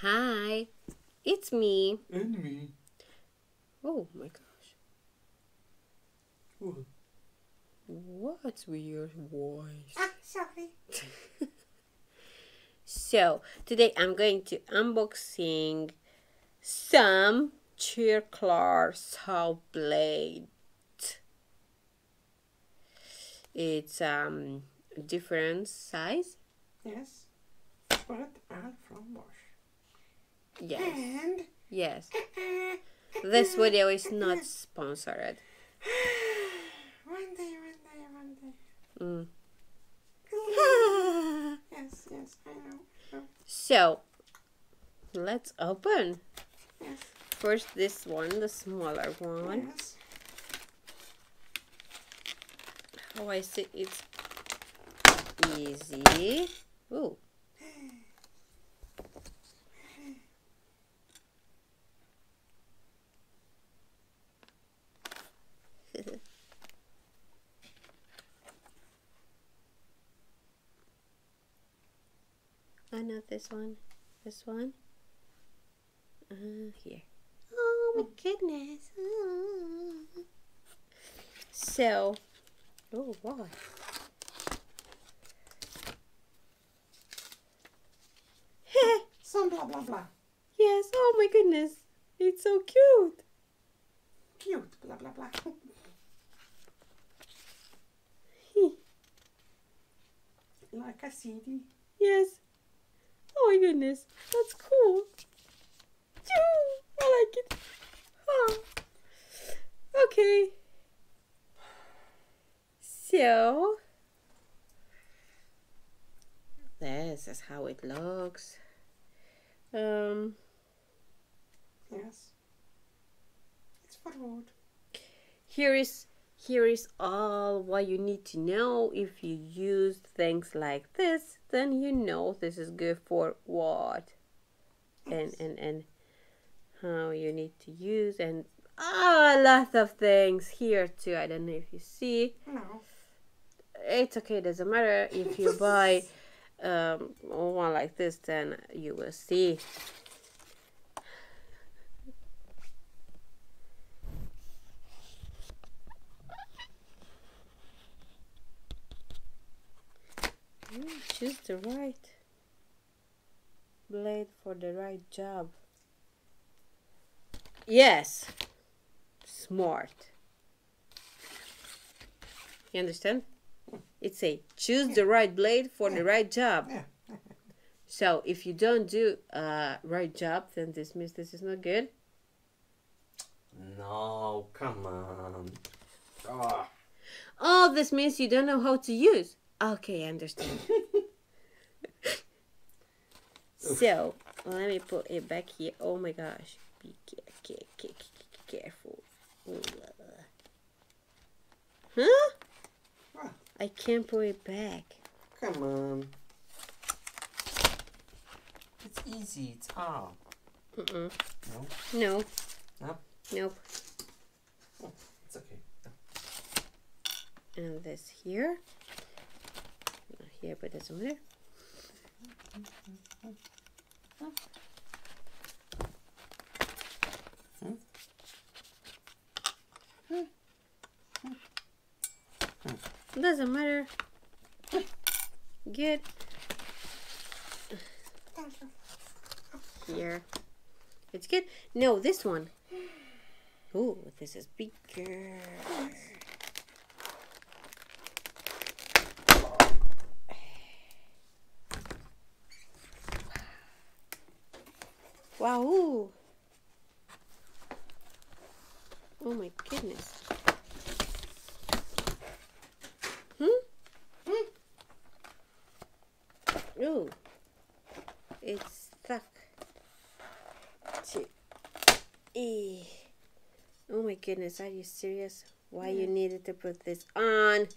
Hi, it's me. And me. Oh my gosh. What? What's with your voice? Ah, sorry. So, today I'm going to unboxing some circular saw blade. It's different size. Yes. But I'm from Bosch. Yes. And Yes. This video is not sponsored. one day. Mm. Yes, I know. So, let's open. Yes. First this one, the smaller one. Yes. Oh, I see it's easy. Ooh. I know this one. This one. Here. Oh my goodness. So, oh wow. Some blah blah blah. Yes, oh my goodness. It's so cute. Cute blah blah blah. Like a CD. Yes. Oh my goodness. That's cool. I like it. Oh. Okay. So, this is how it looks. Yes. It's for wood. Here is all what you need to know. If you use things like this, then you know this is good for what, Yes. and how you need to use, and a lot of things here too. I don't know if you see. No. It's okay, it doesn't matter. If you buy one like this, then you will see. Choose the right blade for the right job. Yes, smart. You understand? It's a choose the right blade for the right job. Yeah. So if you don't do right job, then this means this is not good. No, come on. Oh, this means you don't know how to use. Okay, I understand. So let me put it back here. Oh my gosh, be careful. Huh? What? I can't put it back. Come on. It's easy. It's hard. No. No? Nope. Oh, it's okay. And this here. Not here, but doesn't matter. Doesn't matter. Good. Here. It's good. No, this one. Oh, this is bigger. Wow. Ooh. Oh my goodness. Oh, it's stuck. Oh my goodness, are you serious? Why you needed to put this on?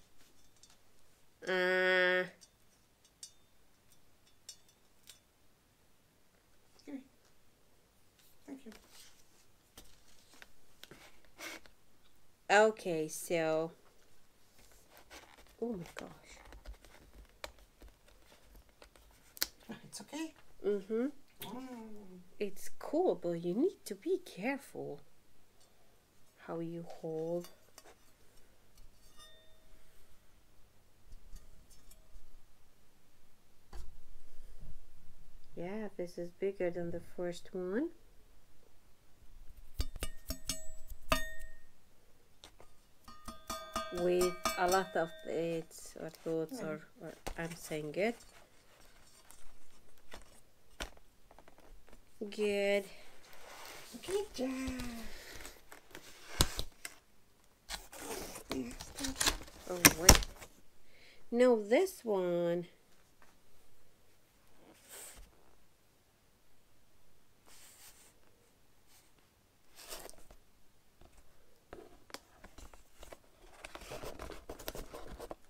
Here. Thank you. Okay, so. Oh my gosh. It's okay. Mm-hmm. Mm. It's cool, but you need to be careful how you hold. Yeah, this is bigger than the first one. With a lot of bits or thoughts, or I'm saying good. Good. Good job. Oh wait. No, this one.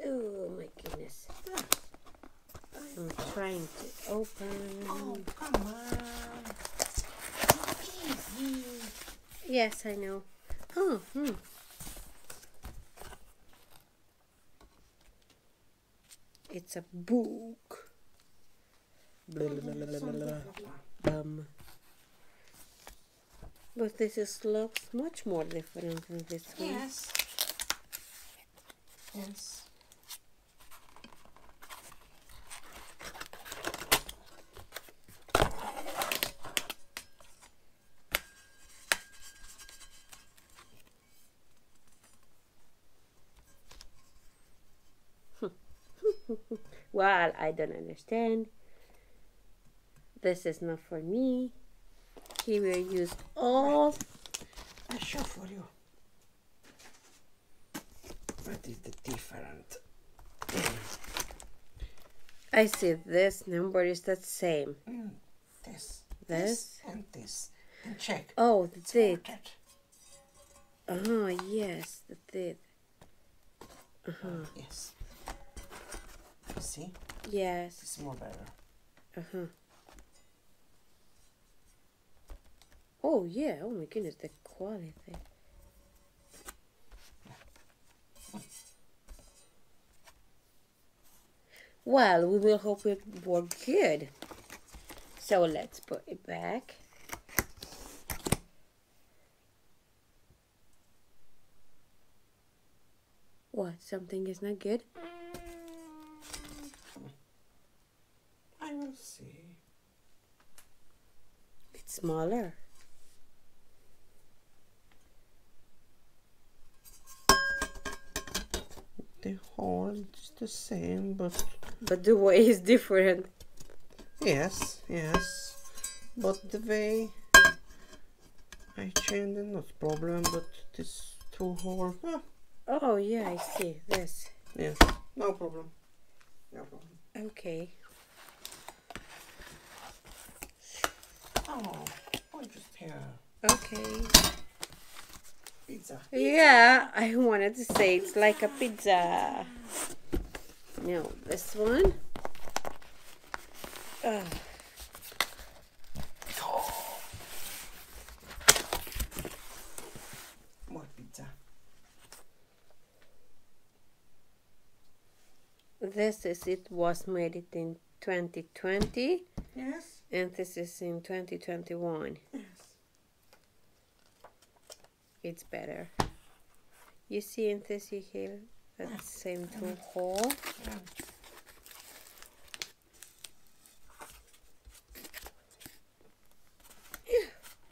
Oh my goodness. I'm trying to open. Oh, come on. Easy. Yes, I know. Oh, It's a book. Blah, blah, blah, blah, blah, blah. But this looks much more different than this one. Yes. Yes. Well, I don't understand. This is not for me. He will use all. I show for you. What is the different? I see this number is the same. This. This? And this. And check. Oh, the teeth. Sorted. Oh, yes, the teeth. Yes. You see? Yes. It's more better. Oh, yeah. Oh, my goodness, the quality. Well, we will hope it works good. So let's put it back. What? Something is not good? I will see. It's smaller. The hole is the same, but the way is different. yes, but the way I changed it, not problem, but this two hole, Oh, yeah, I see this. yes, no problem. Okay. Oh, just here. Okay. Pizza. Yeah, I wanted to say it's like a pizza. No, this one. More pizza. It was made in 2020. Yes. And this is in 2021. Yes. It's better. You see in this you hear that same two hole. Yeah.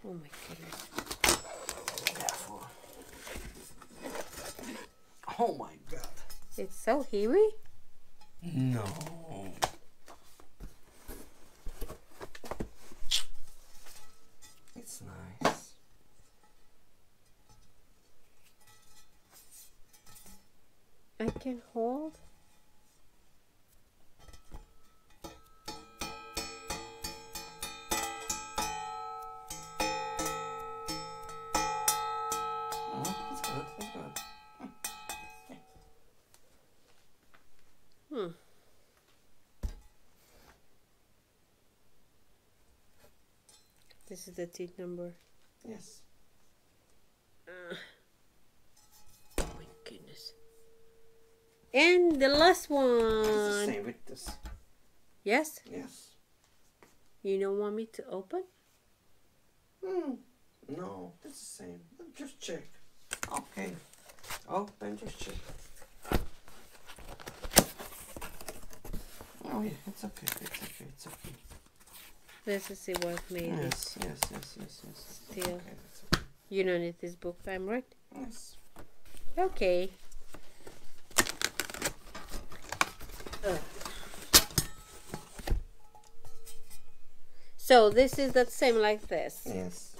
Oh my goodness. Careful. Oh my god. It's so heavy. No. It's nice. I can hold. It's good. It's good. This is the teeth number. Yes. Oh my goodness. And the last It's the one. same with this. Yes? Yes. You don't want me to open? No, it's the same. Just check. Okay. Oh, then just check. Oh yeah, it's okay. It's okay. It's okay. Let's see what made it. Yes. Still. Okay, that's okay. You don't need this book time, right? Yes. Okay. So this is the same like this. Yes.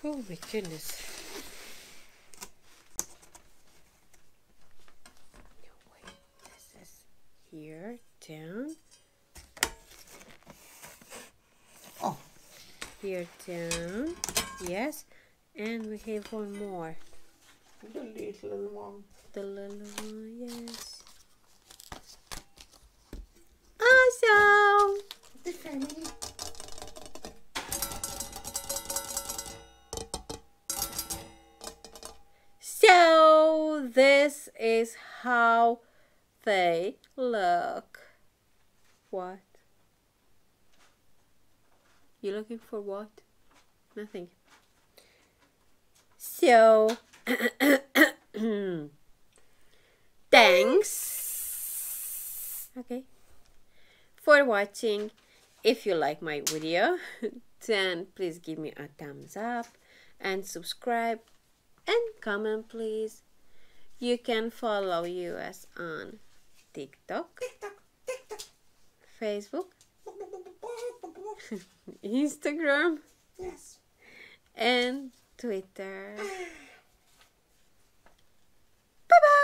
Oh my goodness. No, wait. This is here, down. Oh. Here, down. Yes. And we have one more. The little one. The little one, yes. Awesome! The family. So this is how they look. What? You looking for what? Nothing. So thanks. Okay. For watching. If you like my video, then please give me a thumbs up and subscribe and comment please. You can follow us on TikTok, Facebook, Instagram, Yes. and Twitter. Bye bye.